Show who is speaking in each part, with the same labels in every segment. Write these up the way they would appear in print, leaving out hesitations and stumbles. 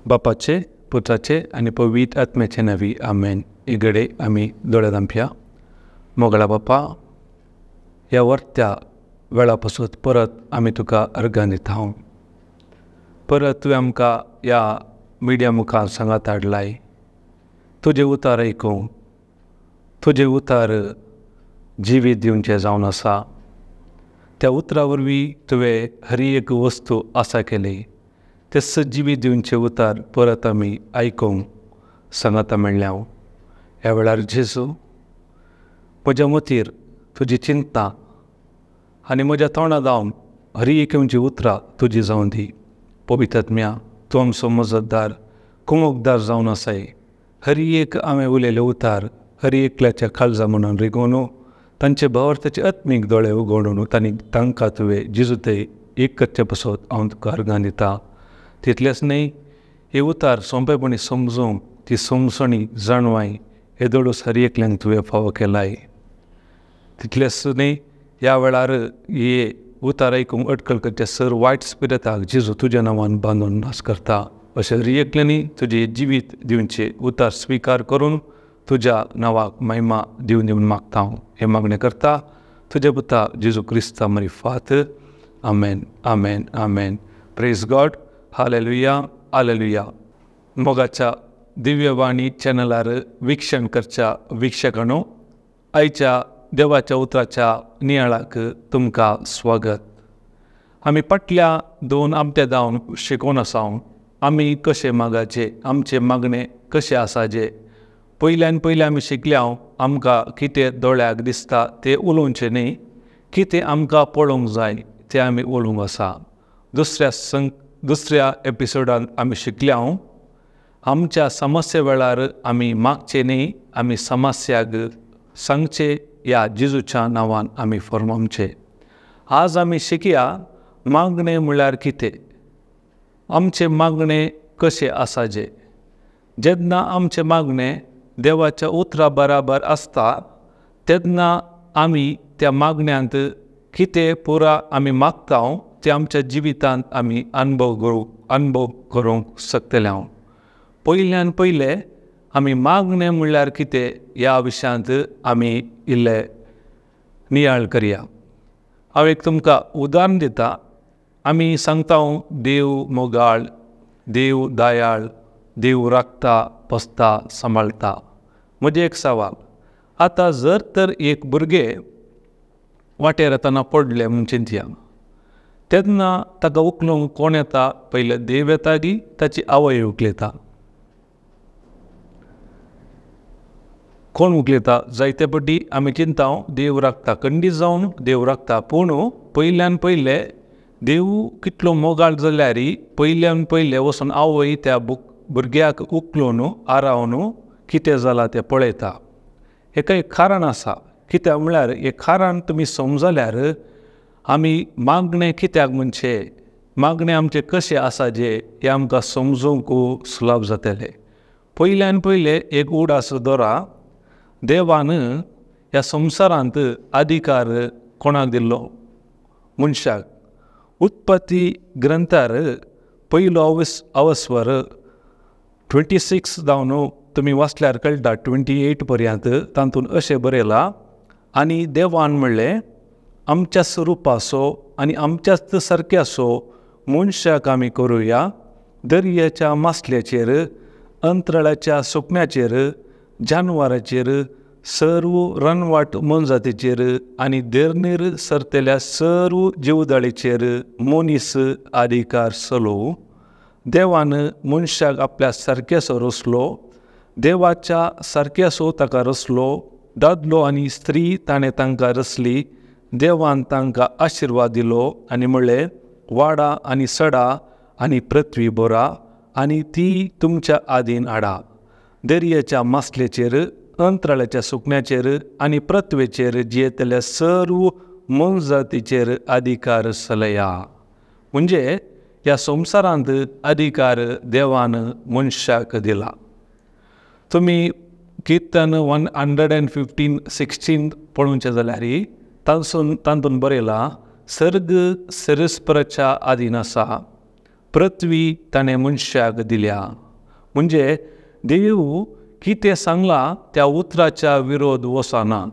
Speaker 1: बापाचे, पुत्राचे आणि पवित्र आत्म्याचे नावी आमेन. इगडे आम्ही दोळे धांपया. मोगळा बापा, ह्या वर्त्या वेळापासून परत आम्ही तुका अर्गां दिता. परत तुवें आमकां ह्या मिडिया मुखार सांगात हाडलाय. तुजे उतार आयकूंक, तुजे उतार जिवीत दिवचे जावन आसा. त्या उतरा वरवीं तुवें हर एक वस्तू आसा केली. ते जिवीत दिवचे उतार परत आमी आयकूंक सांगाता मेळ्ळ्या. ह्या वेळार जेजू, म्हज्या मतीर तुजी चिंता आनी म्हज्या तोंडा जावन हर एक उतरां तुजी जावन दी. पवित्र आत्म्या, तूं आमचो मजतदार, कुमकदार जावन आसाय. हर एक हांवें उलयले उतार हर एकल्याच्या काळजा म्हणून रिगोवन तांचे भावार्थाचे आत्मीक दोळे उगडून तांकां तुवें जेजू थंय एक करचे पासून हांव तुका अर्गां दिता. तितलेंच न्ही, हे उतार सोंपेपणी समजूंक, ती समजणी जाणवाय हे दोळूस हर एकल्यांक तुवें फावो केलाय. तितलेंच न्ही, ह्या वेळार हे उतार आयकूंक अटकळ करचे सर वायट स्पिरिटाक जेजू तुज्या नांवान बांदून नाश करता. अशें हर एकल्यांनी तुजें जिवीत दिवचे उतार स्विकार करून तुज्या नांवाक महिमा दिवन मागता. हे मागणें करता तुजे पुता जेजू क्रिस्ता मरी फात. Amen, amen, amen. Praise God. Hallelujah, hallelujah. मोगाच्या दिव्यवाणी चॅनलार वीक्षण करच्या वीक्षकांनो, आयच्या देवाच्या उतराच्या नियाळाक तुमकां स्वागत. आमी फाटल्या 2 हप्ते जावन शिकोवन आसा आमी कशें मागाचे, आमचे मागणे कशें आसाचे. पयल्यान आमी शिकल्या आमकां कितें दोळ्याक दिसता तें उलोवचें न्ही, कितें आमकां पळोवंक जाय तें आमी उलोवंक आसा. दुसऱ्या एपिसोडान आमी शिकल्या आमच्या समस्ये वेळार आमी मागचे न्ही, आमी समस्याक सांगचे ह्या जेजूच्या नांवान आमी फर्मोवचे. आज आमी शिकया मागणें म्हळ्यार कितें, आमचे मागणे कशें आसाचे. जेन्ना आमचे मागणे देवाच्या उतरा बराबर आसता तेन्ना आमी त्या मागण्यांत कितें पुरा आमी मागता तें आमच्या जिवितांत आमी अनुभव करूंक शकतले. पयल्यान पयलें आमी मागणें म्हळ्यार कितें ह्या विशयांत आमी इल्लें नियाळ करया. हांव एक तुमकां उदाहरण दिता. आमी सांगता देव मोगाळ, देव दयाळ, देव राखता, पोसता, सांबाळटा. म्हजें एक सवाल, आतां जर तर एक भुरगें वाटेर येतना पडलें म्हूण चिंतया, तेन्ना ताका उखलूंक कोण येता? पयलें देव येता की ताची आवय उखलयता? कोण उखलयता? जायते फावटी आमी चिंता देव राखता, खंडीत जावन देव राखता. पूण पयल्यान पयलें देव कितलो मोगाळ जाल्यार पयल्यान पयलें वचून आवय त्या भुरग्याक उखलून आरावन कितें जालां तें पळयता. हेका एक कारण आसा. कित्याक म्हळ्यार हें कारण तुमी समजल्यार आमी मागणें कित्याक म्हणचे, मागणें आमचें कशें आसाचें हें आमकां समजूंक सुलभ जातलें. पयल्यान पयलें एक उडास दोरा. देवान ह्या संवसारांत अधिकार कोणाक दिल्लो? मनशाक. उत्पत्ती ग्रंथार पयलो अवस्वर 26 जावन तुमी वाचल्यार कळटा 28 पर्यंत. तातूंत अशें बरयलां, आनी देवान म्हणलें आमच्याच रुपाचो आनी आमच्याच सारक्याचो मनशाक आमी करुया, दर्याच्या मासल्याचेर, अंतराळाच्या सुकण्याचेर, जानवरांचेर, सर्व रानवट मनजातीचेर आनी धरणीर सरतल्या सर्व जीवदाळीचेर मनीस अधिकार चलोवं. देवान मनशाक आपल्या सारक्याचो रचलो, देवाच्या सारक्याचो ताका रचलो. दादलो आनी स्त्री ताणें तांकां रचली. देवान तांकां आशिर्वाद दिलो आनी म्हणलें, वाडा आनी सडा आनी पृथ्वी भरा आनी ती तुमच्या आदीन हाडा. दर्याच्या मासलेचेर, अंतराळाच्या सुकण्याचेर आनी पृथ्वेचेर जियेतल्या सर्व मनजातीचेर अधिकार चलया. म्हणजे ह्या संवसारांत अधिकार देवान मनशाक दिला. तुमी कीर्तन 115:16 पळोवचें जाल्यार तातूंत बरयलां, सर्ग सिरस्पराच्या आदीन आसा, पृथ्वी ताणें मनशाक दिल्या. म्हणजे देव कितें सांगलां त्या उतराच्या विरोध वचना.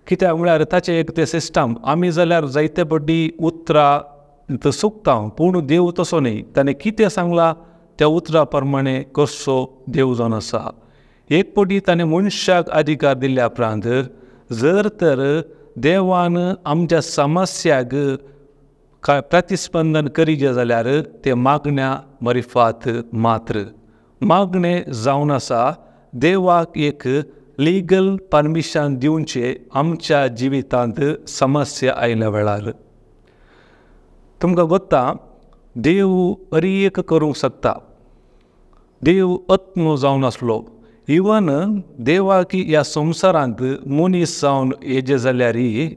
Speaker 1: कित्याक म्हळ्यार ताचें एक तें सिस्टम. आमी जाल्यार जायते फावटी उतरां चुकता, पूण देव तसो न्ही. ताणें कितें सांगलां त्या उतरा प्रमाणे कसो देव जावन आसा. एक फावटी ताणें मनशाक अधिकार दिल्ल्या उपरांत जर तर देवान आमच्या समस्याक प्रतिस्पंदन करीचे जाल्यार ते मागण्या मरिफात मात्र. मागणें जावन आसा देवाक एक लिगल परमिशन दिवचें आमच्या जिवितांत समस्या आयल्या वेळार. तुमकां गोत्ता देव अरीक करूंक शकता. देव आत्मो जावन आसलो. इवन देवाक ह्या संवसारांत मनीस जावन येजे जाल्यारय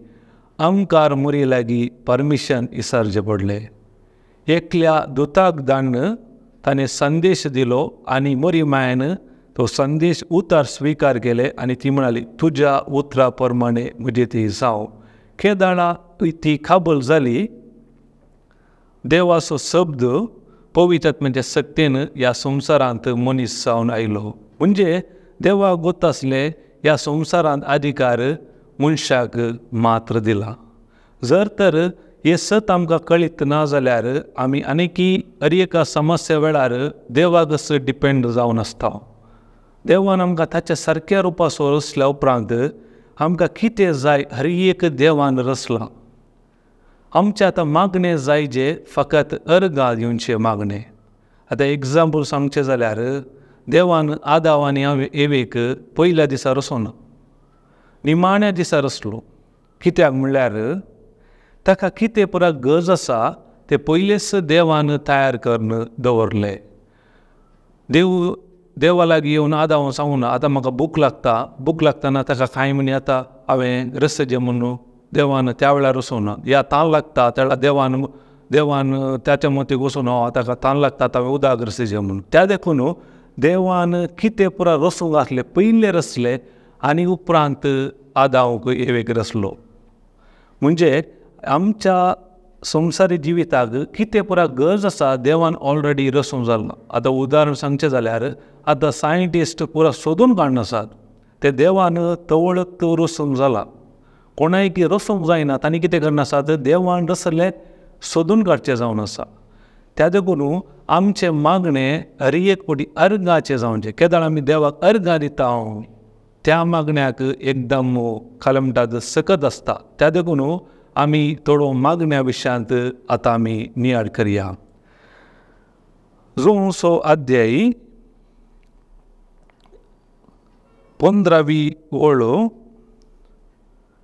Speaker 1: आमकां मोरी लागीं परमिशन इसारचें पडलें. एकल्या दुताक धाडून ताणें संदेश दिलो आनी मोरी मायेन तो संदेश उतर स्विकार केले आनी ती म्हणाली तुज्या उतरा प्रमाणे म्हजे ती जावं. केदाळा ती काबूल जाली. देवाचो शब्द पवित्र आत्म्याच्या शक्तीन ह्या संवसारांत मनीस जावन आयलो. म्हणजे देवाक गोत आसलें ह्या संवसारांत अधिकार मनशाक मात्र दिला. जर तर हे सत आमकां कळीत ना जाल्यार आमी आनीकी एका समस्या वेळार देवाक डिपेंड जावन आसता. देवान आमकां ताच्या सारक्या रुपाचो रचल्या उपरांत आमकां कितें जाय हर एक देवान रचलां. आमचें आतां मागणें जायचे फकत अर्गां दिवचें मागणें. आतां एग्जाम्पल सांगचें जाल्यार देवान आदाम आनी एवेक पयल्या दिसा रचोना, निमाण्या दिसा रचलो. कित्याक म्हणल्यार ताका कितें पुराय गरज आसा तें पयलेच देवान तयार करून दवरलें. देवा लागीं येवन आदाम सांगूना आतां म्हाका भूक लागतना ताका कांय म्हणी आतां हांवें रस जे म्हणून देवान त्या वेळार रचोना. या तान लागता त्या देवान त्याच्या मतीक वचून ताका तान लागता हांवें उदक रसयचें म्हणून. त्या देखून देवान कितें पुराय रचूंक आसलें पयलें रचलें आनी उपरांत आदामाक एवेक रचलो. म्हणजे आमच्या संवसारी जिविताक कितें पुराय गरज आसा देवान ऑलरेडी रचूंक जालां. आतां उदाहरण सांगचें जाल्यार आतां सायंटिस्ट पुराय सोदून काडून आसात ते देवान तवळक रचूंक जाला. कोणाय की रचूंक जायना तांणी कितें करना आसात देवान रचलें सोदून काडचें जावन आसा. त्या देखून आमचें मागणें हर एक फावटी अर्गाचें जावचें. केदाळ आमी देवाक अर्गां दिता त्या मागण्याक एकदम खाला म्हणटात सकत आसता. त्या देखून आमी थोडो मागण्या विशयांत आतां आमी नियाळ करया. 2 अध्याय 15वी ओळ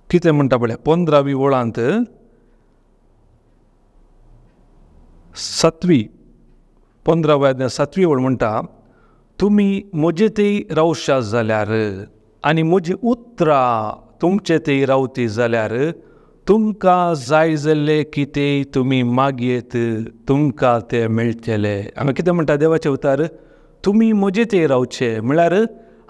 Speaker 1: कितें म्हणटा पळय. 15वी ओळांत 7वी ओळ म्हणटा तुमी म्हजे थंय रावशात जाल्यार आनी म्हजी उतरां तुमचे थंय रावती जाल्यार तुमकां जाय जाल्लें कितेंय तुमी मागयेत तुमकां तें मेळटलें. हांगा कितें म्हणटा देवाचें उतर तुमी म्हजे थंय रावचे म्हळ्यार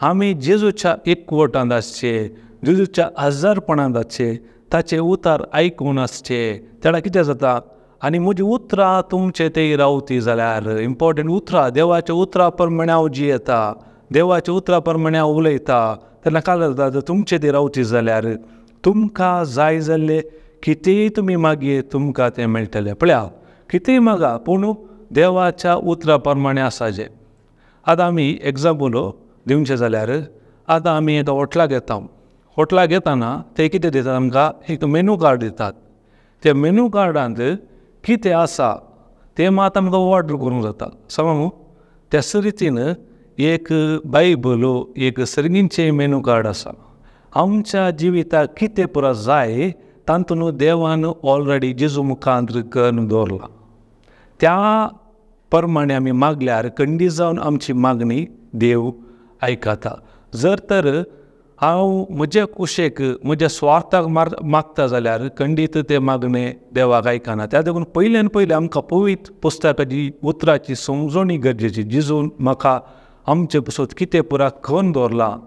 Speaker 1: आमी जेजूच्या एकवटांत आसचें, जेजूच्या हजारपणांत आसचें, ताचें उतर आयकून आसचें. तेन्ना कितें जाता आनी म्हजी उतरां तुमचे थंय रावती जाल्यार इम्पॉर्टंट उतरां देवाच्या उतरां प्रमाणे हांव जियेता, देवाच्या उतरां प्रमाणे हांव उलयता. तेन्ना काय जाता तुमचे थंय रावती जाल्यार तुमकां जाय जाल्लें कितेंय तुमी मागयेत तुमकां तें मेळटलें. पळया कितेंय मागा पूण देवाच्या उतरां प्रमाणे आसाचें. आतां आमी एग्जाम्पल दिवचें जाल्यार आतां आमी एका हॉटलाक येता. हॉटलाक येताना ते कितें दितात आमकां एक मेनू कार्ड दितात. त्या मेनू कार्डांत कितें आसा तें मात आमकां ऑर्डर करूंक जाता. समज त्याच रितीन एक बायबल एक सर्गींचें मेनू कार्ड आसा. आमच्या जिविताक कितें पुराय जाय तातूंत देवान ऑलरेडी जेजू मुखांत करून दवरला. त्या प्रमाणे आमी मागल्यार खंडीत जावन आमची मागणी देव आयकता. जर तर हांव म्हज्या कुशेक म्हज्या स्वार्थाक मागता जाल्यार खंडीत तें मागणें देवाक आयकना. त्या देखून पयल्यान पयलें आमकां पवित्र पुस्तकाची उतराची समजणी गरजेची. जेजून म्हाका आमचे पासून कितें पुराय करून दवरलां.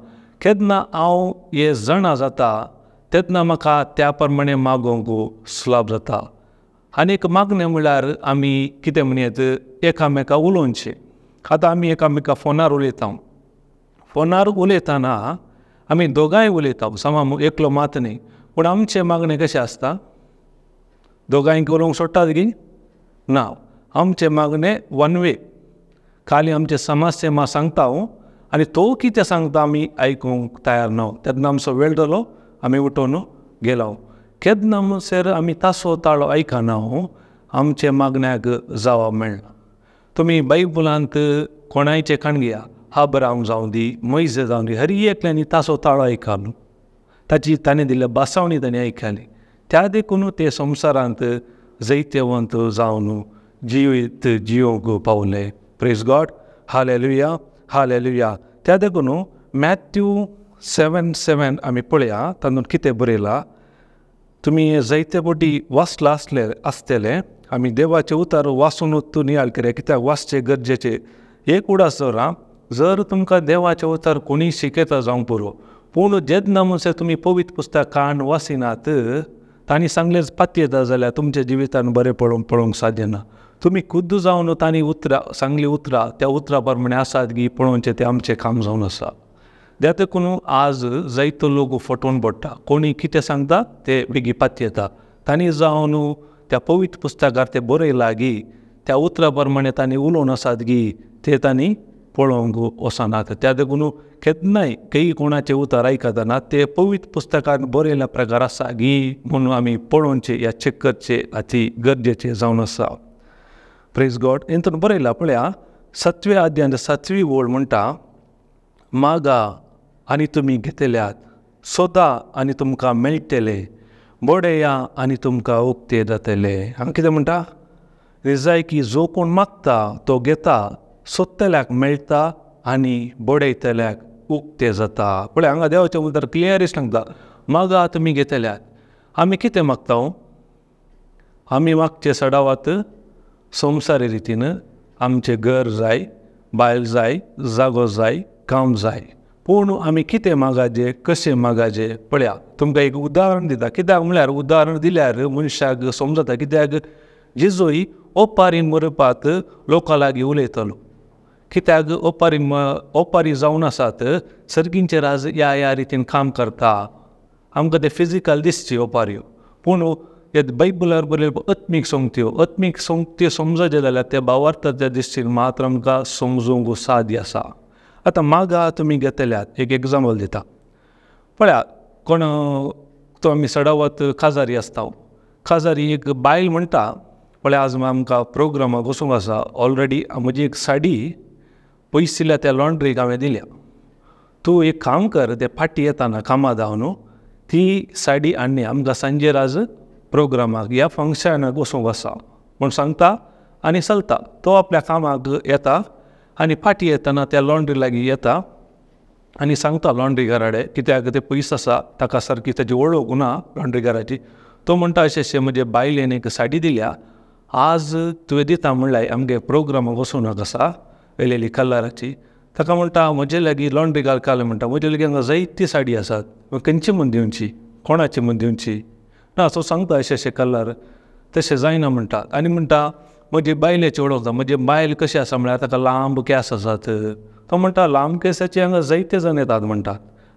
Speaker 1: केन्ना हांव हे जाणा जाता तेन्ना म्हाका त्या प्रमाणे मागोवंक सुलभ जाता. आनी एक मागणें म्हळ्यार आमी कितें म्हणयत एकामेका उलोवचें. आतां आमी एकामेका फोनार उलयता. फोनार उलयतना आमी दोगांय उलयता, समा एकलो मात न्ही. पूण आमचें मागणें कशें आसता? दोगांयक उलोवंक सोडटात गी? ना, आमचें मागणें वन वे. खाली आमचें समस्या मा सांगता आनी तो कितें सांगता आमी आयकूंक तयार ना. तेन्ना आमचो वेळ जालो, आमी उठून गेलो. केन्ना म्हणसर आमी तासो ताळो आयकना, आमचे मागण्याक जावप मेळना. तुमी बायबलांत कोणायचें काण घेया, अब्राहम जावं दी, मोइसे जावं दी, हर एकल्यांनी तासो ताळो आयकलो. ताणें दिल्ल्या बासावणी ताणें आयकली. त्या देखून ते संवसारांत जैतवंत जावन जिवीत जियोंक पावले. Praise God. Hallelujah, hallelujah. त्या देखून मॅथ्यू 7:7 आमी पळया, तातूंत कितें बरयलां. तुमी जायते फावटी वाचला आसतलें. आमी देवाचें उतर वाचूनच नियाळ करया, कित्याक वाचचें गरजेचें. एक उडासर आं, जर तुमकां देवाचें उतर कोणी शिकयता जावं पुरो, पूण जेन्ना म्हणसर तुमी पवित्र पुस्तकान वाचिनात, तांणी सांगलें पाती येता जाल्यार तुमच्या जिवितान बरें पळोवंक साध्य ना. तुमी खुद्द जावन तांणी सांगली उतरां त्या उतरा प्रमाणे आसात गी पळोवचें, तें आमचें काम जावन आसा. त्या देखून आज जायतो लोक फटोवन पडटा. कोणी कितें सांगता तें बेगी पाती येता. तांणी जावन त्या पवित्र पुस्तकार तें बरयलां गी, त्या उतरा प्रमाणे तांणी उलोवन आसात गी, तें तांणी पळोवंक वचनात. त्या देखून केन्नाय काही कोणाचें उतर आयकतना तें पवित्र पुस्तकान बरयल्या प्रकार आसा गी म्हणून आमी पळोवचें या चेक करचें अती गरजेचें जावन आसा. Praise God. हितून बरयलां पळया, 7व्या अध्यायान 7वी ओळ म्हणटा, मागा आनी तुमी घेतल्यात, सोदा आनी तुमकां मेळटलें, बोडया आनी तुमकां उक्ते जातले. हांगा कितें म्हणटा? जाय की जो कोण मागता तो घेता, सोदतल्याक मेळटा आनी बोडयतल्याक उक्ते जाता. पळय हांगा देवाचें उतर क्लियरिस्ट सांगता, मागा तुमी घेतल्यात. आमी कितें मागता? आमी मागचे सडावात संवसारी रितीन आमचें घर जाय, बायल जाय, जागो जाय, काम जाय. पूण आमी कितें मागाचें, कशें मागाचें पळया. तुमकां एक उदाहरण दिता. कित्याक म्हळ्यार उदाहरण दिल्यार मनशाक समजता. कित्याक जेजूय ओपारीन मरपाक लोकां लागीं उलयतलो. कित्याक ओपारी जावन आसात, सर्गींचे राज ह्या रितीन काम करता. आमकां ते फिजिकल दिसची ओपाऱ्यो, पूण बायबलार बरयल्यो आत्मीक संगत्यो समजचे जाल्यार ते भावार्थाच्या दिश्टीन मात्र आमकां समजूंक साध्य आसा. आतां मागा तुमी घेतल्यात. एक एग्जांपल दिता. पळया, कोण तो आमी सडावत काजारी आसता. काजारी एक बायल म्हणटा, पळय आज आमकां प्रोग्रामाक वचूंक आसा. ऑलरेडी म्हजी एक साडी पयस दिल्या त्या लॉन्ड्रीक हांवें दिल्या. तूं एक काम कर, ते फाटी येताना कामा जावन ती साडी हाडली. आमकां सांजेर आज प्रोग्रामाक ह्या फंक्शनाक वचूंक आसा म्हूण सांगता आनी चलता. तो आपल्या कामाक येता आनी फाटी येतना त्या लॉन्ड्री लागीं येता आनी सांगता लॉन्ड्रीकाराडे, कित्याक ते पयस आसा, ताका सारकी ताची वळख ना लॉन्ड्रीकाराची. तो म्हणटा अशें म्हजे बायलेन एक साडी दिल्या, आज तुवें दिता म्हणल्यार आमगे प्रोग्रामाक वचूंक आसा वेलेली कलराची. ताका म्हणटा म्हजे लागीं लॉन्ड्रीकार काल म्हणटा, म्हजे लागीं हांगा जायती साडी आसात, खंयची म्हूण दिवची, कोणाची म्हूण दिवची ना. सो सांगता अशें कलर, तशें जायना म्हणटा. आनी म्हणटा म्हजे बायलेची वळख जाता. म्हजे बायल कशें आसा म्हळ्यार ताका लांब केंस आसात. तो म्हणटा लांब केंसाचे हांगा जायते जण येतात म्हणटा.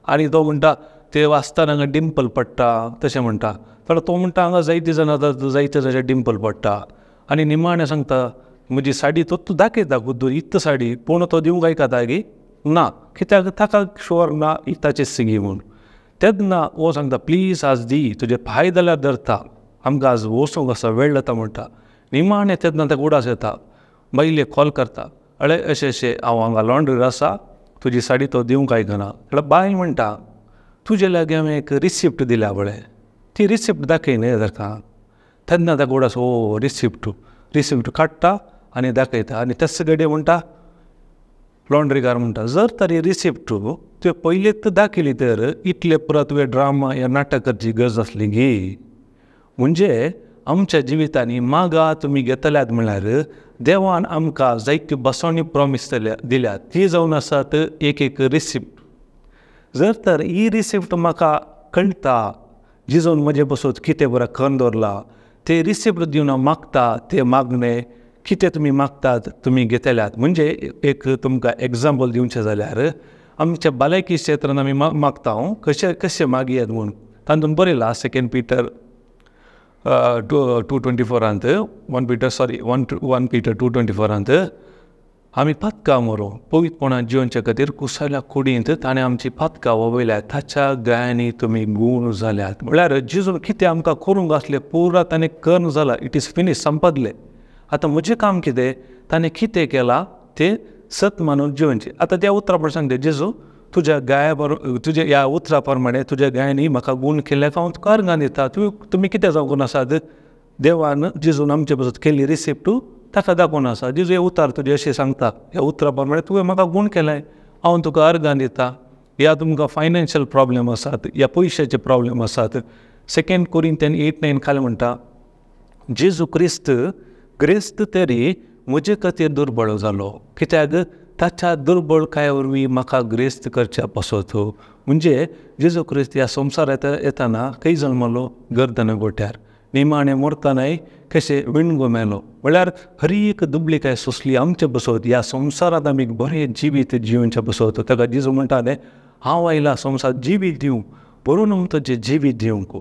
Speaker 1: आनी तो म्हणटा ते वाचतना हांगा डिंपल पडटा तशें म्हणटा. तर तो म्हणटा हांगा जायते जण येतात, जायते जशें डिंपल पडटा. आनी निमाणें सांगता म्हजी साडी तो तूं दाखयता खुद्दूर इत्त साडी, पूण तो दिवंक आयकता गी ना, कित्याक ताका शुअर ना ही ताचेच सिंगी म्हूण. तेन्ना वो सांगता प्लीज आज दी, तुजे पांय जाल्यार धरता, आमकां आज वचूंक आसा, वेळ जाता म्हणटा. निमाणें तेन्ना ताका उडास येता. बायलेक कॉल करता, अळे अशें हांव हांगा लॉन्ड्रीर आसा, तुजी साडी तो दिवंक आयकना. जाल्यार बायल म्हणटा तुजे लागीं हांवें एक रिसिप्ट दिल्या पळय, ती रिसिप्ट दाखय न्हय ताका. तेन्ना ताका उडास, ओ रिसिप्ट काडटा आनी दाखयता. आनी तेच घडये म्हणटा लॉन्ड्रीकार म्हणटा जर तर ही रिसिप्ट तुवें पयलींच दाखयली तर इतले परत तुवें ड्रामा या नाटक करची गरज आसली गी. म्हणजे आमच्या जिवितांनी मागा तुमी घेतल्यात म्हळ्यार देवान आमकां जायत्यो बसवणी प्रॉमीस दिल्यात, ती जावन आसात एक रिसिप्ट. जर तर ही रिसिप्ट म्हाका कळटा, जिजोन म्हजे बसत कितें बरें करून दवरला, ते रिसिप्ट दिवन मागता ते मागणे कितें तुमी मागतात तुमी घेतल्यात. म्हणजे एक तुमकां एग्जाम्पल दिवचें जाल्यार आमच्या भलायकी क्षेत्रांत आमी मागता कशें मागयेत म्हूण. तातूंत बरयलां 2 Peter 2:24 1 Peter 2:24 आमी पातकां मरो पवित्रपणान जिवनचे खातीर कुसल्या कुडींत ताणें आमची पातकां ववयल्यात ताच्या गायांनी तुमी गूण जाल्यात. म्हळ्यार जेजून कितें आमकां करूंक आसलें पुराय ताणें कर्ण जालां. इट इज फिनिश, संपदलें. आतां म्हजें काम कितें, ताणें कितें केलां तें सत मानून जिवनचें. आतां त्या उतरा प्रमाणे सांगता जेजू तुज्या गाया तुज्या ह्या उतरा प्रमाणे तुज्या गायांनी म्हाका गूण केल्याक हांव तुका अर्गां दिता. तुमी कितें जावून आसात, देवान जेजून आमचे पासून केल्ली रिसिप्ट ताका दाखोवन आसा. जेजू हे उतार तुजे अशें सांगता, ह्या उतरा प्रमाणे तुवें म्हाका गूण केलाय, हांव तुका अर्गां दिता. ह्या तुमकां फायनान्शियल प्रॉब्लेम आसात, ह्या पयशाचे प्रॉब्लेम आसात. 2 Corinthians 8:9 खाली म्हणटा जेजू क्रिस्त तरी म्हजे खातीर दुर्बळ जालो, कित्याक ताच्या दुर्बळकाये वरवीं म्हाका ग्रेस्त करच्या पसत. म्हणजे जेजू क्रिस्त ह्या संवसारांत येताना खंय जल्मलो, गर्दन गोट्यार. निमाणें मरतानाय कशें विणगो मेलो. म्हळ्यार हर एक दुबळीकाय सोंसली आमचे बसत ह्या संवसारांत आमी बरें जिवीत जिवनचे बसत. ताका जेजू म्हणटाले हांव आयला संवसार जिवीत दिवंक, बरोवन आमचें जिवीत दिवंक.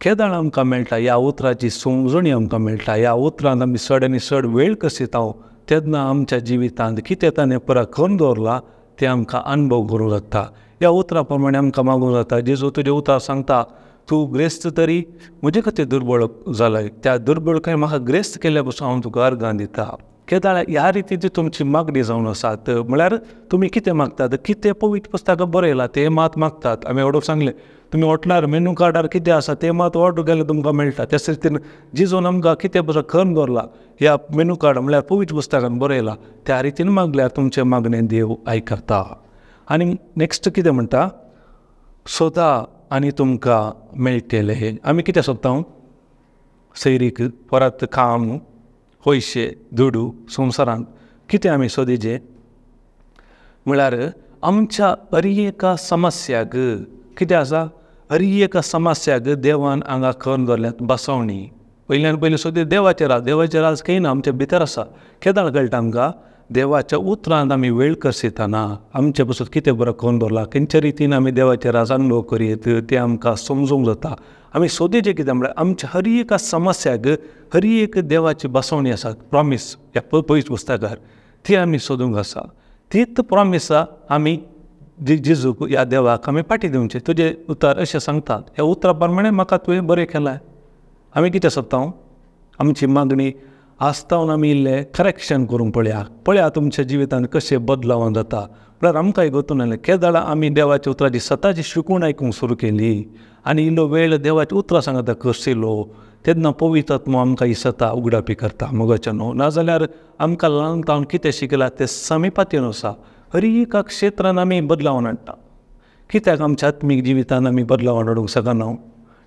Speaker 1: केदाळ आमकां मेळटा ह्या उतराची समजणी आमकां मेळटा. ह्या उतरांत आमी चड आनी चड वेळ कसितांव तेन्ना आमच्या जिवितांत कितें ताणें करून दवरलां तें आमकां अनुभव करूंक जाता. ह्या उतरा प्रमाणे आमकां मागूंक जाता. जेजू तुजें उतर सांगता तूं ग्रेस्त तरी म्हजे खातीर दुर्बळ जालाय, त्या दुर्बळकाय म्हाका ग्रेस्त केल्या पासून हांव तुका अर्गां दिता. केदाळ ह्या रितीची तुमची मागणी जावन आसात. म्हळ्यार तुमी कितें मागतात, कितें पवित्र पुस्तकांत बरयलां तें मात मागतात. आमी ऑर्डर सांगलें तुमी हॉटलार मेनू कार्डार कितें आसा तें मात ऑर्डर केलें तुमकां मेळटा. त्याच रितीन जेजून आमकां कितें पसून करून दवरलां ह्या मेनू कार्ड म्हळ्यार पवित्र पुस्तकांत बरयलां त्या रितीन मागल्यार तुमचें मागणें देव आयकता. आनी नेक्स्ट कितें म्हणटा, सोदा आनी तुमकां मेळटलें. आमी कितें सोदता, सैरीक परत काम पयशे दुडू संवसारांत कितें आमी सोदिचें म्हळ्यार आमच्या हर एका समस्याक कितें आसा, हर एका समस्याक देवान हांगा करून दवरल्यात बसवणी. पयल्यान पयलीं सोदी देवाचें राज. देवाचें राज खंय ना, आमच्या भितर आसा. केदाळ कळटा आमकां देवाच्या उतरांत आमी वेळ करसितना आमचे पासून कितें बरें करून दवरलां, खंयच्या रितीन आमी देवाचें राज अनुभव करीत तें आमकां समजूंक जाता. आमी सोदीचें कितें म्हळ्यार आमच्या हर एका समस्याक हर एक देवाची बसवणी आसात, प्रॉमीस ह्या पवित्र पुस्तकार ती आमी सोदूंक आसा. तीच प्रॉमिसा आमी जेजूक ह्या देवाक आमी पाटी दिवचें. तुजें उतर अशें सांगतात ह्या उतरा प्रमाणे म्हाका तुवें बरें केलां. आमी कितें सोदता, आमची मागणी आस्तावन आमी इल्लें करेक्शन करूंक पळया तुमच्या जिवितांत कशें बदलाव जाता. म्हळ्यार आमकां गतून आयलें केदाळ आमी देवाच्या उतराची सताची शिकवण आयकूंक सुरू केली आनी इल्लो वेळ देवाची उतरां सांगता करशिल्लो तेन्ना पवित्र आत्मो आमकां ही सता उगडापी करता मोगाच्या न्हू. नाजाल्यार आमकां ल्हानपणांत कितें शिकलां तें समीपातीन आसा. हर एका क्षेत्रांत आमी बदलाव हाडटा. कित्याक आमच्या आत्मीक जिवितांत आमी बदलाव हाडूंक शकना.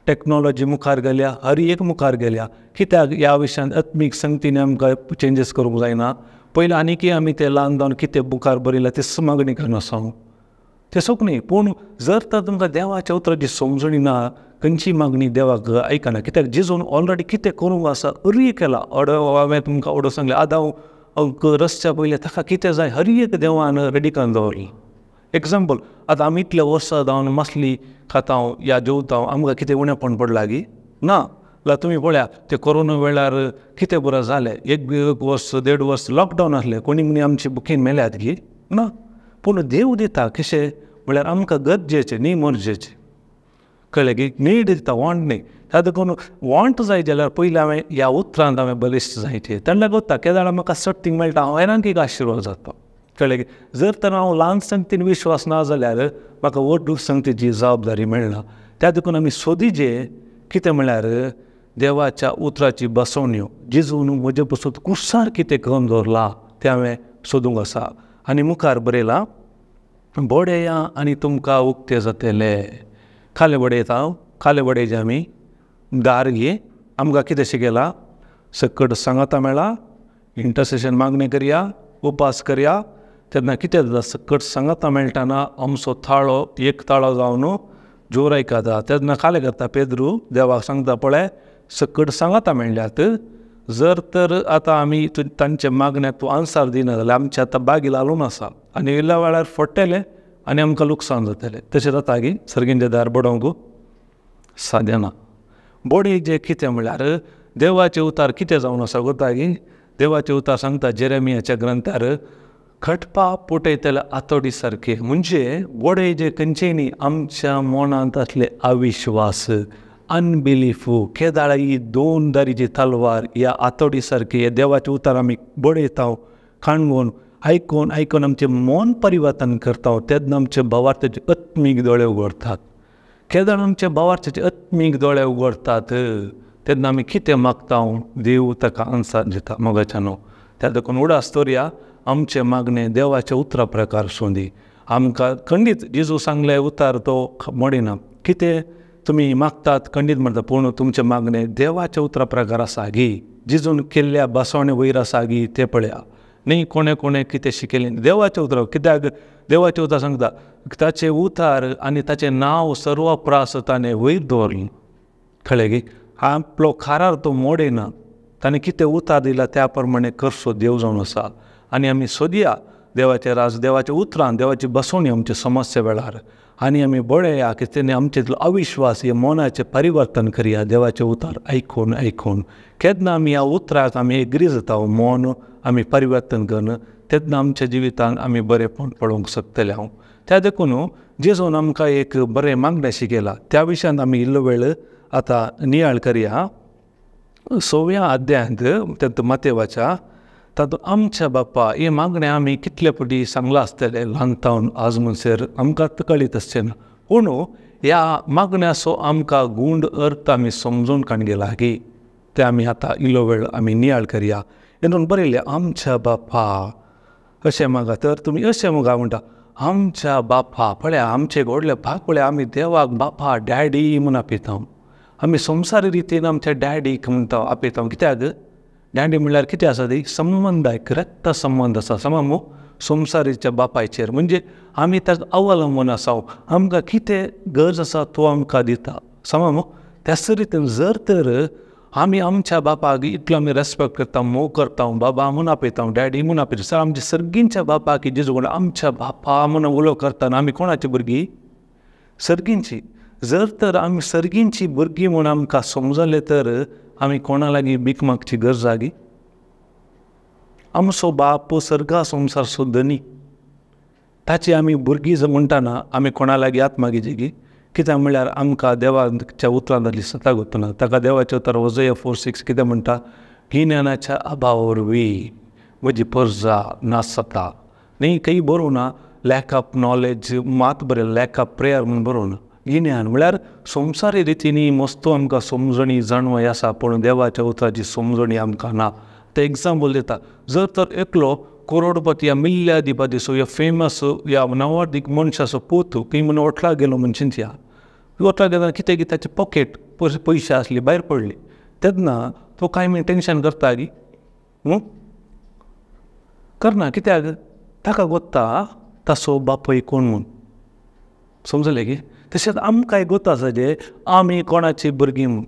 Speaker 1: टॅक्नोलॉजी मुखार गेल्या, हर एक मुखार गेल्या. कित्याक ह्या विशयांत आत्मीक संगतीन आमकां चेंजीस करूंक जायना. पयलीं आनीकय आमी तें ल्हान जावन कितें मुखार बरयलां तें मागणी करना आसा तें सोक न्ही. पूण जर तर तुमकां देवाच्या उतराची समजणी ना, खंयची मागणी देवाक आयकना. कित्याक जेजून ऑलरेडी कितें करूंक आसा हरी केलां. हांवें तुमकां ऑर्डर सांगलें आदां रस्त्या पयलें ताका कितें जाय हर एक देवान रेडी करून दवरलां. एग्जाम्पल आतां आमी इतले वर्सां जावन मसली खाता या जेवता आमकां कितें उणेंपण पडलां गी ना. जाल्यार तुमी पळया ते कोरोना वेळार कितें बरें जालें. एक वर्स 1.5 वर्स लॉकडावन आसलें, कोणी मनी आमची बुकीन मेल्यात गी ना. पूण देव दिता कशें म्हळ्यार आमकां गरजेचें न्ही मर्जेचें. कळ्ळें की नीड दिता, वॉन्ट न्ही. तातूंत वॉन्ट जाय जाल्यार पयलीं हांवें ह्या उतरांत हांवें बलिश्ट जायचें. तेन्ना कोत्ता केदाळ म्हाका सट्टींग मेळटा हांव हेरांक एक आशिर्वाद जाता. कळ्ळें की जर तर हांव ल्हान संगतीन विश्वास ना जाल्यार म्हाका व्हड संगतीची जबाबदारी मेळना. त्या देखून आमी सोदीचें कितें म्हळ्यार देवाच्या उतराची बसवण्यो जेजून म्हजे पासून कुसार कितें करून दवरलां तें हांवें सोदूंक आसा. आनी मुखार बरयलां बडया आनी तुमकां उक्तें जातलें. खालें बडयता हांव, खालें बडयचें आमी दार घे. आमकां कितें शिकयलां, सकट सांगाता मेळा, इंटरसेशन मागणी करया, उपास करया. तेन्ना कितें जाता, सकट सांगाता मेळटाना आमचो ताळो एक ताळो जावन जोर आयकता. तेन्ना खालें करता पेद्रू देवाक सांगता पळय सकट सांगाता म्हणल्यात जर तर आतां आमी तांचे मागण्याक तूं आन्सर दिना जाल्यार आमचे आतां बागी लालून आसा आनी इल्ल्या वेळार फोडटले आनी आमकां लुकसाण जातलें. तशें जाता की सर्गींचे दार बडोवंक साद्य ना. बोडे जें कितें म्हळ्यार देवाचे उतार कितें जावन आसा कोता की देवाचे उतार सांगता जेरेमियाच्या ग्रंथार खटपा पोटयतले आतोडी सारके. म्हणजे बोडे जे खंयचेय आमच्या मनांत असले अविश्वास अनबिलीफू केदाळा ही 2 दारीची तलवार ह्या आतोडी सारके हे देवाचे उतार आमी बडयता खाणगोवन आयकून आमचें मन परिवर्तन करता. तेन्ना आमचे भावार्थाचे आत्मीक दोळे उगडतात. केदाळ आमचे भावार्थाचे आत्मीक दोळे उगडतात तेन्ना आमी कितें मागता देव ताका आन्सर दिता. मोगाच्यानो त्या देखून उडास दवरया आमचे मागणे देवाच्या उतरा प्रकार सोदी. आमकां खंडीत जेजू सांगले उतार तो मोडिना. कितें तुमी मागतात खंडीत म्हणटा पूण तुमचे मागणे देवाच्या उतरा प्रकार आसा गी. जेजून केल्ल्या बसवणे वयर आसा गी तें पळया. न्ही कोणें कितें शिकयलें देवाचें उतर. कित्याक देवाचें उतर सांगता ताचे उतार आनी ताचें नांव सर्व प्रास ताणें वयर दवरलें. कळ्ळें गी. आपलो खारार तो मोडयना. ताणें कितें उतार दिला त्या प्रमाणे करचो देव जावन आसा. आनी आमी सोदया देवाचें राज देवाच्या उतरान देवाची बसवणी आमच्या समस्या वेळार आनी आमी बळया की तेणें आमचेतलो अविश्वास हे मनाचें परिवर्तन करया देवाचे उतार आयकून केन्ना आमी ह्या उतराक आमी एग्री जाता मन आमी परिवर्तन करन तेन्ना आमच्या जिवितांत आमी बरेपण पळोवंक शकतले. त्या देखून जेजून आमकां एक बरें मागणें शिकयलां त्या विशयान आमी इल्लो वेळ आतां नियाळ करया. 6व्या अध्यायांत तें मत्तेवाच्या तातूंत आमच्या बाप्पा हे मागणें आमी कितले फावटी सांगलां आसतलें ल्हानतावन आज म्हणसर आमकां कळीत आसचें ना. पूण ह्या मागण्याचो आमकां गूंड अर्थ आमी समजून काणगेला की ते आमी आतां इल्लो वेळ आमी नियाळ करया. हेतून बरयलें आमच्या बाप्पा अशें मागा. तर तुमी अशें मागा म्हणटा आमच्या बाप्पा. पळया आमचे व्हडले भाग पळया आमी देवाक बाप्पा डॅडी म्हूण आपयता. आमी संवसारी रितीन आमच्या डॅडीक म्हणटा आपयता. कित्याक डॅडी म्हणल्यार कितें आसा ती संबंद एक रक्त संबंद आसा समज संवसारीच्या बापायचेर. म्हणजे आमी ताका अवलंबून आसा. आमकां कितें गरज आसा तो आमकां दिता समज. त्याच रितीन जर तर आमी आमच्या बापाक इतलो आमी रेस्पेक्ट करता मोग करता बाबा म्हूण आपयता डॅडी म्हूण आपयता सर आमच्या सर्गींच्या बापाक जेजू कोण आमच्या बापा म्हूण उलो करतना आमी कोणाची भुरगीं सर्गींची. जर तर आमी सर्गींची भुरगीं म्हूण आमकां समजलें तर आमी कोणा लागीं भीक मागची गरज आगी. आमचो बाप सर्गा संवसार सोदनी ताची आमी भुरगीं म्हणटाना आमी कोणा लागीं हात मागीची गी. कित्याक म्हणल्यार आमकां देवाच्या उतरां जाली सताक वतना. ताका देवाचें उतर Hosea 4:6 कितें म्हणटा गिन्यानाच्या अभावा वरवीं म्हजी परजा नास जाता. न्ही काही बरोवं ना लॅक ऑफ नॉलेज मात बरें लॅक ऑफ प्रेयर म्हूण बरोवं ना. गिन्यान म्हळ्यार संवसारी रितीनी मस्तो आमकां समजणी जाणवय आसा पूण देवाच्या उतराची समजणी आमकां ना. ते एग्जाम्पल दिता. जर तर एकलो करोडपती या मिल्याधिपती असो या फेमस या नवाधिक मनशाचो पोतू खंय म्हूण ओटला गेलो मनशांच्या ओटला गेलो कितें की ताचे पॉकेट पयशे आसले भायर पडले तेन्ना तो कांय म्हण टेन्शन करता गी करना. कित्याक ताका गोत्ता ताचो बापूय कोण म्हूण समजलें की. तशेंच आमकांय गोत आसा जे आमी कोणाची भुरगीं म्हूण.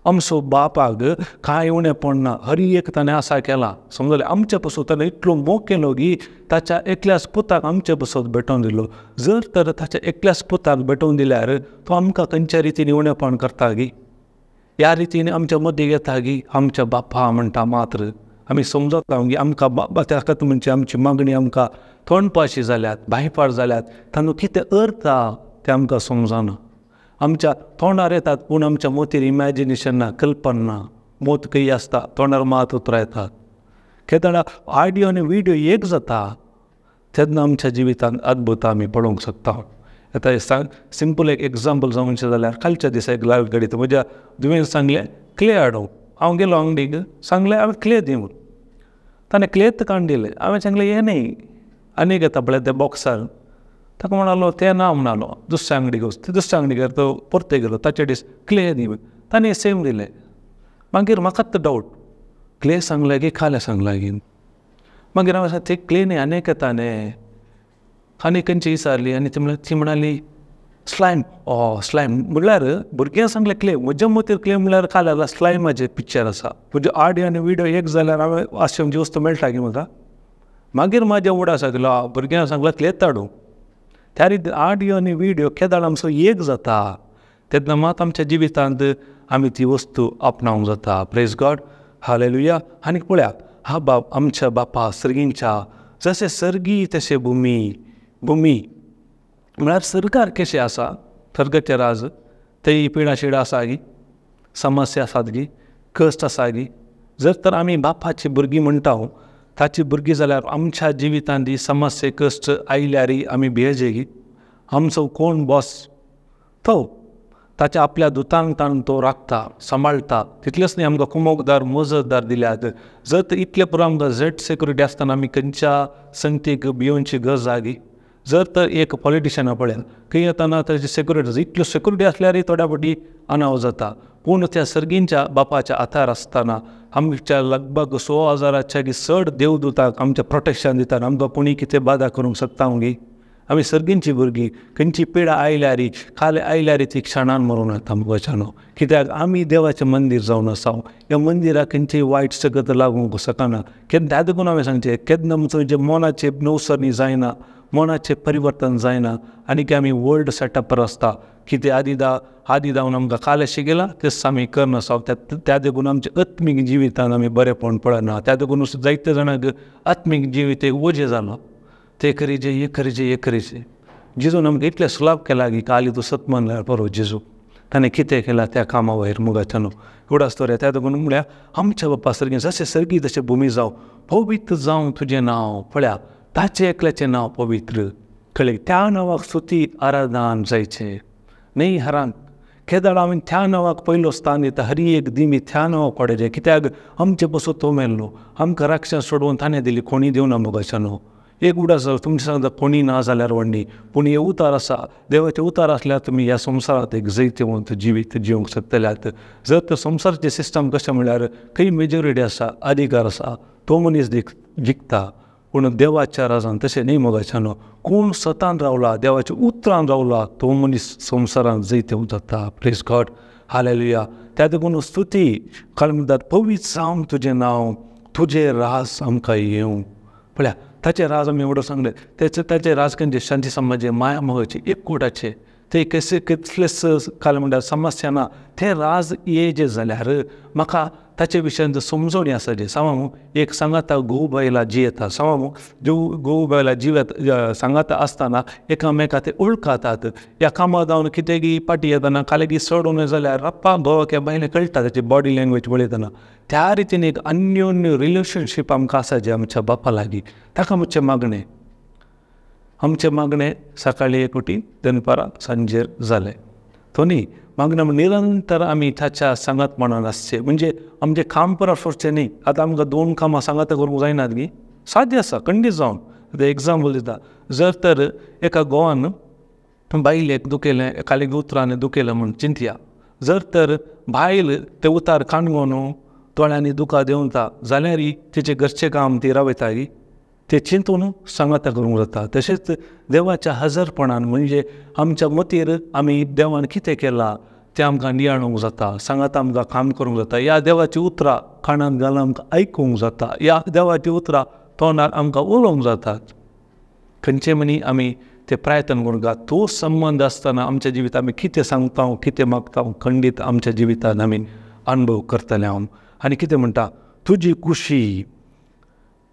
Speaker 1: आमचो बापाक कांय उणें पडना हर एक ताणें आसा केला समजलें. आमचे पासून ताणें इतलो मोग केलो की ताच्या एकल्याच पुताक आमचे पासून भेटोवन दिलो. जर तर ताच्या एकल्याच पुताक भेटोवन दिल्यार तो आमकां खंयच्या रितीन उणेपण करता गी. ह्या रितीन आमच्या मदीं येता की आमच्या बापा म्हणटा मात्र आमी समजता की आमकां बाबा ताका म्हणजे आमची मागणी आमकां तोंडपाशी जाल्यात भायपाड जाल्यात तातूंत कितें अर्थ आहा तें आमकां समजना. आमच्या तोंडार येतात पूण आमच्या मोतीर इमॅजिनेशन ना कल्पना ना. मोत खंय आसता तोंडार मात उतरां येतात. केन्ना ऑडियो आनी व्हिडियो एक जाता तेन्ना आमच्या जिवितांत अद्भुत आमी पळोवंक शकता. आतां सिंपल एक एग्जाम्पल जावचें जाल्यार कालच्या दिसा एक लायव्ह घडीत म्हज्या दुवेन सांगलें क्ले हाडूंक. हांव गेलो अंगडीक सांगलें हांवें क्ले दी म्हूण. ताणें क्लेत काडून दिलें. हांवें सांगलें हें न्ही आनीक येता पळय त्या बॉक्सार. ताका म्हणालो तें ना म्हणालो दुसऱ्या अंगडीक वच. दुसऱ्या अंगडीक तो परते गेलो ताचे दीस क्ले दी ताणें सेम दिलें. मागीर म्हाकाच डावट क्ले सांगलें की खालें सांगलें गी. मागीर हांवें सांगलें ते क्ले न्ही आनीक येता न्ही आनी खंयची विचारली आनी ती म्हणाली स्लायम स्लायम म्हणल्यार भुरग्यां सांगले क्लेम म्हज्या मतीर क्लेम म्हणल्यार काल्यार स्लायमाचे पिक्चर आसा म्हणजे ऑडियो आनी व्हिडिओ एक जाल्यार हांवें अशें म्हणजे वस्तू मेळटा की म्हाका मागीर म्हाज्या उडा सांगलो भुरग्यांक सांगला क्लेताडू त्या रीत ऑडियो आनी व्हिडिओ केदाळ आमचो एक जाता तेन्ना मात आमच्या जिवितांत आमी ती वस्तू आपणावंक जाता प्रेज गॉड हालेलुया आनी पळया हा बाप आमच्या बापा सर्गींच्या जशें सर्गी तशें भुमी म्हळ्यार सरकार कशें आसा सर्गाचें राज तेय पिडा शिडा आसा गी समस्या आसात गी कश्ट आसा गी जर तर आमी बापाची भुरगीं म्हणटा ताची भुरगीं जाल्यार आमच्या जिवितांत ही समस्या कश्ट आयल्यारय आमी भियेजे गी आमचो कोण बॉस तो ताच्या आपल्या दुतांक ताणून तो राखता सांबाळटा तितलेंच न्ही आमकां कुमोकदार मजतदार दिल्यात जर तर इतले पुरो आमकां झेड सेक्युरिटी आसतना आमी खंयच्या संगतीक भिवनची गरज आसा गी जर तर एक पॉलिटिशियना पळयात खंय येताना ताची सेक्युरिटी इतल्यो सेक्युरिटी आसल्यारय थोड्या फावटी अनाव जाता पूण त्या सर्गींच्या बापाच्या आथार आसतना आमच्या लगभग 16,000च्या चड देवदूताक आमचें प्रोटेक्शन दितात आमकां कोणी कितें बाधा करूंक शकता गी आमी सर्गींची भुरगीं खंयची पिडा आयल्यारी खाले आयल्यारी ती क्षणान मरून येता वचनो कित्याक आमी देवाचें मंदीर जावन आसा ह्या मंदिराक खंयचीय वायट सगत लागूंक शकना केन्ना त्या देखून हांवें सांगचें केन्ना आमचो जे मनाचें नवसरणी जायना मनाचें परिवर्तन जायना आनी की आमी वर्ल्ड सेटअपार आसता कितें आदी जावन आमकां काल शिकयलां तेच आमी करनासा त्या देखून आमच्या आत्मीक जिवितांत आमी बरेपण पळयना त्या देखून जायते जाणांक आत्मीक जिवीत एक वजें जालो ते करीचे हे करीचे जेजून आमकां इतलें सुलाभ केला की काली तूं सत म्हणल्यार बरो जेजू ताणें कितें केलां त्या कामा वयर मुगाच्यानो एवढा स्टोरी त्या देखून म्हळ्यार आमच्या बापा सर्गी जशें सर्गी तशें भुमी जावं पवित्र जावं तुजें नांव पळया ताचें एकल्याचें नांव पवित्र कळ्ळें त्या नांवाक स्तुती आराधन जायचें न्ही हरान केदाळ हांवें त्या नांवाक पयलो स्थान दिता हरी एक दिमी त्या नांवाक पडचें कित्याक आमचे पासून तो मेल्लो आमकां रक्षण सोडवून ताणें दिली कोणी दिवना मुगाच्यानो एक उडास तुमचे सांगता कोणी ना जाल्यार व्हडली पूण हे उतार आसा देवाचे उतार आसल्यार तुमी ह्या संवसारांत एक जैतवंत जिवीत जिवंक शकतल्यात जर तर संवसाराचें सिस्टम कशें म्हळ्यार खंय मेजॉरिटी आसा अधिकार आसा तो मनीस जिखता पूण देवाच्या राजान तशें न्ही मोगाच्यानो कोण सतान रावला देवाच्या उतरान रावला तो मनीस संवसारांत जैतव जाता प्रेज गॉड हालेलुया त्या देखून स्तुती काल म्हणटात पवित्र जावं तुजें नांव तुजें राज आमकां येवं पळया ताचें राज आमी एवढो सांगलें ताचें राज खंयचें शांती समाजे माया मोगाचे एक कोटाचे ते कसलेच काल म्हणल्यार समस्या ना ते राज येजे जाल्यार म्हाका ताचे विशयान समजोणी आसा जे सांगू एक सांगाता घोव बायला जियेता सांगू घोव बायला जिवेत सांगाता आसतना एकामेका ते वळखातात ह्या कामा जावन कितेंय पाटी येतना कालेगी सोडून जाल्यार रप्पा घोवाक ह्या बायलें कळटा ताची बॉडी लँग्वेज पळयतना त्या रितीन एक अन्योन्य रिलेशनशीप आमकां आसा जे आमच्या बापा लागीं ताका आमचें मागणें सकाळीं एक वटी दनपारां सांजेर जालें तो न्ही मागणें निरंतर आमी ताच्या सांगातपणान आसचें म्हणजे आमचें काम परत सोडचें न्ही आतां आमकां 2 कामां सांगात करूंक जायनात गी साद्य आसा खंडीत जावन आतां एग्जाम्पल दिता जर तर एका घोवान बायलेक दुखयलें कालें उतरान दुखयलें म्हूण चिंतया जर तर बायल तें उतार काणगोन दोळ्यांनी दुखां देंवता जाल्यारय तिचें घरचें काम ती रावयता गी ते चिंतून सांगाता करूंक जाता तशेंच देवाच्या हजरपणान म्हणजे आमच्या मतीर आमी देवान कितें केलां तें आमकां नियाळूंक जाता सांगाता आमकां काम करूंक जाता ह्या देवाची उतरां कानांत घालून आमकां आयकूंक जाता ह्या देवाची उतरां तोंडार आमकां उलोवंक जातात खंयचे मनी आमी ते प्रयत्न करूंक जाता तो संबंद आसतना आमच्या जिवितांत आमी कितें सांगता कितें मागता खंडीत आमच्या जिवितांत आमी अनुभव करतले हांव आनी कितें म्हणटा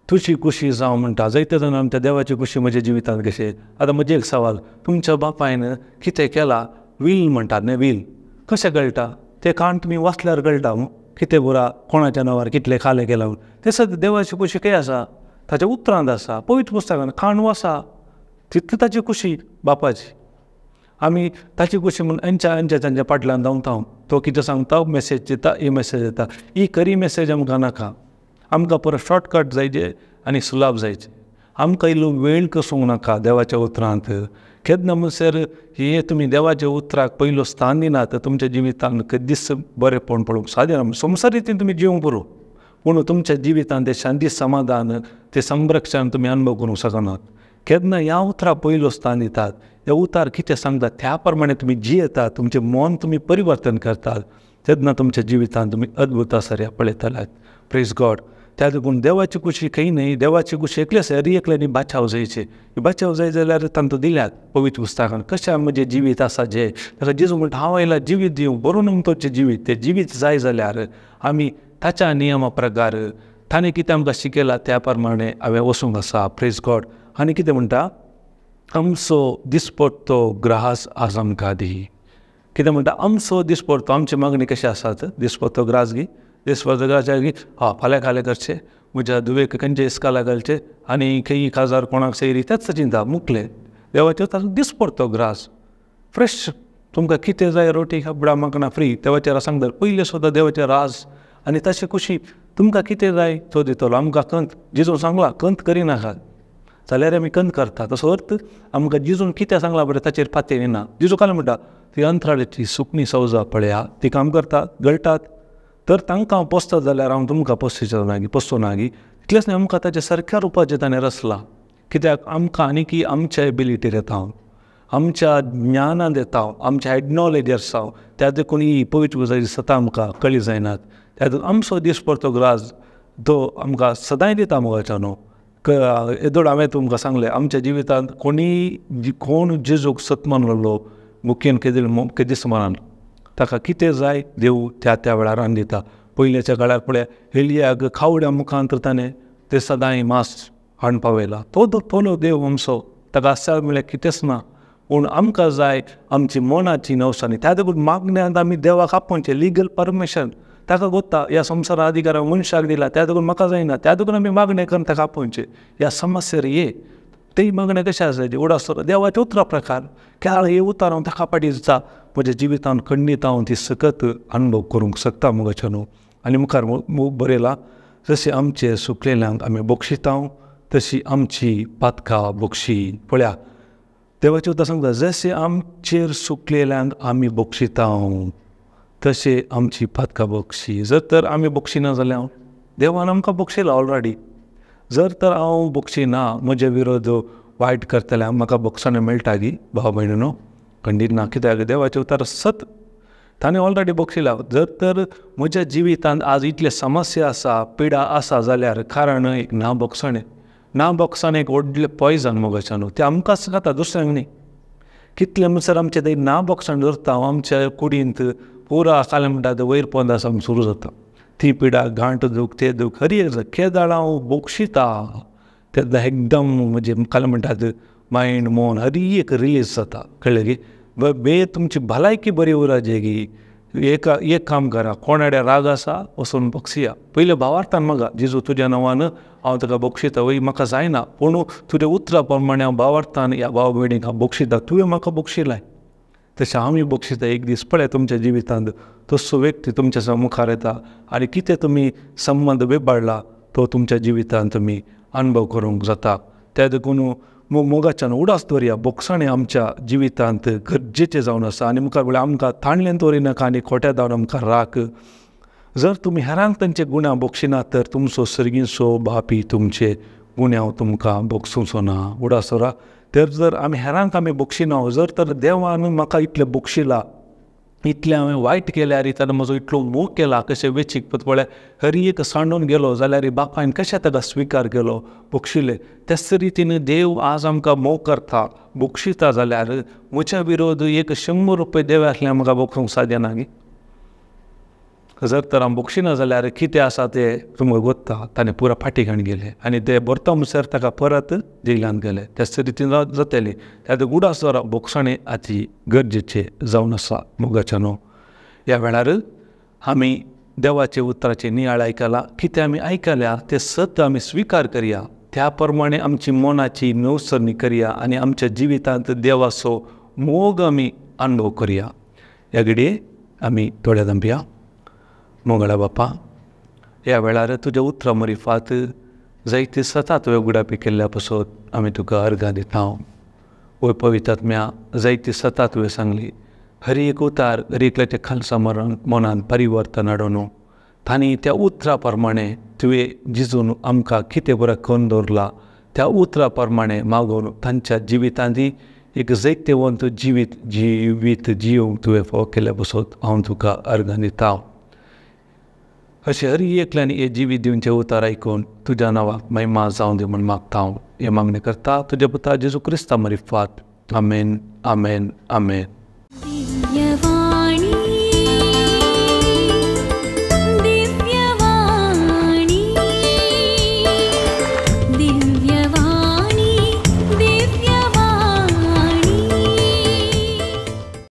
Speaker 1: तुजी खुशी जावं म्हणटा जायते जाण आमच्या देवाची खुशी म्हज्या जिवितांत कशें आतां म्हजे एक सवाल तुमच्या बापायन कितें केलां वील म्हणटात न्ही वील कशें कळटा तें काण तुमी वाचल्यार कळटा कितें बुरा कोणाच्या नांवार कितलें खालें केलां तें सद्या देवाची खुशी खंय आसा ताच्या उतरांत आसा पवित्र पुस्तकान काण वाचा तितली ताची खुशी बापाची आमी ताची खुशी म्हणून तांच्या फाटल्यान धांवता तो कितें सांगता मॅसेज दिता ही मॅसेज येता ही खरी मॅसेज आमकां नाका आमकां परत शॉर्टकट जायचे आनी सुलाभ जायचे आमकां इल्लो वेळ कसूंक नाका देवाच्या उतरांत केन्ना म्हणसर हे तुमी देवाच्या उतराक पयलो स्थान दिनात तुमच्या जिवितांत कधीच बरेपण पळोवंक सादे ना संवसार रितीन तुमी जिवंक पुरो पूण तुमच्या जिवितांत ते शांती समाधान ते संरक्षण तुमी अनुभव करूंक शकनात केन्ना ह्या उतरा पयलो स्थान दितात. हे उतार कितें सांगतात त्या प्रमाणे तुमी जियेतात, तुमचें मन तुमी परिवर्तन करतात, तेन्ना तुमच्या जिवितांत तुमी अद्भुत आसार पळयतल्यात. Praise God. त्या देखून देवाची खुशी खंय न्ही, देवाची खुशी एकले सरी एकल्यानी बाचाव जायचे. बाचाव जाय जाल्यार तांकां दिल्यात पवित्र पुस्तकान. कशें म्हजें जिवीत आसा जें ताका जेजू म्हणटा हांव आयला जिवीत दिवंक, बरोवन तुमचें जिवीत. तें जिवीत जाय जाल्यार आमी ताच्या नियमा प्रकार ताणें कितें आमकां शिकयलां त्या प्रमाणे हांवें वचूंक आसा. Praise God. आनी कितें म्हणटा, आमचो दिसपट्टो ग्रास आज आमकां दी. कितें म्हणटा, आमचो दिसपट्टो, आमची मागणी कशी आसात, दिसपट्टो ग्रास गी, दिसपट्टो ग्रास गी, फाल्यां खालें करचें, म्हज्या धुवेक खंयचे इस्काला घालचे आनी खंय काजार कोणाक सैरी, तेच चिंता मुकलें. देवाचें ताचो दिसपट्टो ग्रास फ्रेश. तुमकां कितें जाय, रोटी खाबडा मागणा फ्री. देवाचेर सांगता पयलें सुद्दां देवाचें राज आनी तशें खुशी. तुमकां कितें जाय तो दितलो. आमकां कंत, जेजून सांगलां कंत करिनाकात, जाल्यार आमी कंत करता. तसो अर्थ आमकां जेजून कितें सांगलां बरें ताचेर पातयेन येना. जेजू काल म्हणटा ती अंतराळेची सुकणी सौजा पळया, ती काम करतात, गळटात, तर तांकां हांव पोसता जाल्यार हांव तुमकां पोसचो ना गी, पोसचो ना गी. इतलेंच न्ही, आमकां ताच्या सारक्या रुपाचें ताणें रचलां. कित्याक आमकां आनी की आमच्या एबिलिटीर येता हांव, आमच्या ज्ञानांत येता हांव, आमच्या हेड नॉलेजर्स हांव. त्या देखून ही पवित्र पुस्तकाची सतां आमकां कळी जायनात. त्या देखून आमचो दिसपट्टो ग्रास तो आमकां सदांय दिता मोगाच्या न्हू. येदोड हांवें तुमकां सांगलें, आमच्या जिवितांत कोण जेजूक सत मानलो मुखेन के दीस मानान ताका कितें जाय देव त्या वेळार दिता. पयलींच्या काळार पळया, एलियाक खावड्या मुखांतर ताणें ते सदांय मास हाडून पावयला. तो देव आमचो, ताका आसा म्हळ्यार कितेंच ना. पूण आमकां जाय आमची मनाची नवसानी. त्या देखून मागण्यांत आमी देवाक आपोवचें. लिगल परमिशन ताका गोत्ता, ह्या संवसारा अधिकार मनशाक दिला, त्या देखून म्हाका जायना, त्या देखून आमी मागणें करून ताका आपोवचें. ह्या समस्येर ये तेय मागणें कशें आसायचें, उडासर देवाचे उतरा प्रकार केळ हे उतार हांव ताका पाटी दिता. म्हज्या जिवितांत खंडीत हांव ती सकत अनुभव करूंक शकता मोगाच्या न्हू. आनी मुखार बरयलां, जशें आमचे सुकलेल्यांक आमी बक्षितांव तशी आमची पातकां बक्षी. पळया, देवाचें उतर सांगता, जशें आमचेर सुकलेल्यांक आमी बक्षितांव तशें आमची पातकां बक्षी. जर तर आमी बक्षिना जाल्यार देवान आमकां बक्षिलां ऑलरेडी. जर तर हांव बक्षिना, म्हजे विरोध वायट करतल्याक म्हाका बक्षणें मेळटा गी भाव भयणीनो, खंडीत ना. कित्याक देवाचें उतर सत ताणें ऑलरेडी बक्षिलां. जर तर म्हज्या जिवितांत आज इतले समस्या आसा, पिडा आसा जाल्यार कारण एक ना बक्षणें. ना बक्षणें एक व्हडलें पॉयजन मोगाच्या न्हू. तें आमकांच खाता, दुसऱ्यांक न्ही. कितले म्हणसर आमचें थंय ना बक्षण धरता, आमच्या कुडींत पुरा कालें म्हणटा तें वयर पोंदा सावन सुरू जाता. ती पिडा, घांट दूख, तें दूख, हरी एक केदाळ हांव बक्षिता, तेन्ना एकदम म्हणजे कालें म्हणटात मायंड मन हरी एक रिलीज जाता. कळ्ळें गी. बे तुमची भलायकी बरी उरचे गी. एक काम करा, कोणाड्या राग आसा वचून बक्षिया. पयले भावार्थान मागा, जेजू तुज्या नांवान हांव ताका बक्षिता. वय म्हाका जायना, पूण तुज्या उतरा प्रमाणे हांव भावार्थान ह्या भाव भयणीक हांव बक्षिता. तुवें म्हाका बक्षिलाय तशें हांव बक्षिता. एक दीस पळय तुमच्या जिवितांत तसो व्यक्ती तुमच्या मुखार येता आनी कितें तुमी संबंद बिबाडला तो तुमच्या जिवितांत तुमी अनुभव करूंक जाता. त्या देखून मोगाच्यान उडास दवरया. बक्षणें आमच्या जिवितांत गरजेचें जावन आसा. आनी मुखार म्हळ्यार आमकां ताणलें दवरिनाका आनी खोट्या जावन आमकां राख. जर तुमी हेरांक तांचे गुण्या बक्षिना तर तुमचो सर्गीचो बापी तुमचे गुण्या तुमकां बक्षूचो ना. उडास दवरा. तर जर आमी हेरांक आमी बक्षिना, जर तर देवान म्हाका इतलें बक्षिलां, इतलें हांवें वायट केल्यार ताणें म्हजो इतलो मोग केला कशें वेचीक पळय, हरी एक सांडून गेलो जाल्यार बापायन कशें ताका स्विकार केलो, बक्षिले. त्याच रितीन देव आज आमकां मोग करता, बक्षिता जाल्यार म्हज्या विरोध एक 100 रुपया देव आसल्यार म्हाका बक्षूंक साध्य ना गी. जर तर हांव बक्षिना जाल्यार कितें आसा तें तुमकां गोत्ता. ताणें पुरा फाटीं घाण गेले आनी ते भरता म्हणसर ताका परत जेलांत गेले. त्याच रितीन जातलें. त्या उडास दवरा. बक्षणें अती गरजेचें जावन आसा मोगाच्या न्हू. ह्या वेळार आमी देवाचे उतराचें नियाळ आयकलां. कितें आमी आयकल्या तें सत आमी स्विकार करया. त्या प्रमाणे आमची मनाची नवसरणी करया आनी आमच्या जिवितांत देवाचो मोग आमी अनुभव करया. ह्या घडये आमी दोळे धांपया. मोगळा बापा, ह्या वेळार तुज्या उतरा मरिफात जायती सता तुवें उगडापी केल्ल्या पासून आमी तुका अर्गां दिता. ओय पवित्र आत्म्या, जायती सता तुवें सांगली. हर एक उतार हर एकल्याच्या खालसा मनांत परिवर्तन हाडून तांणी त्या उतरा प्रमाणे तुवें जिजून आमकां कितें बरें करून दवरलां त्या उतराप्रमाणे मागून तांच्या जिवितांनी एक जैतेवंत जिवीत जिवंक तुवें फोव केल्या बसत हांव तुका अर्घ दिता. अशें हर एकल्यान हे जिवीत दिवचे उतार ऐकून तुज्या नांवाक महिमा जावं दी म्हूण मागता हांव. हे मागणी करता तुज्या पुता जेजू क्रिस्ता मरी फात. आमेन आमेन आमेन.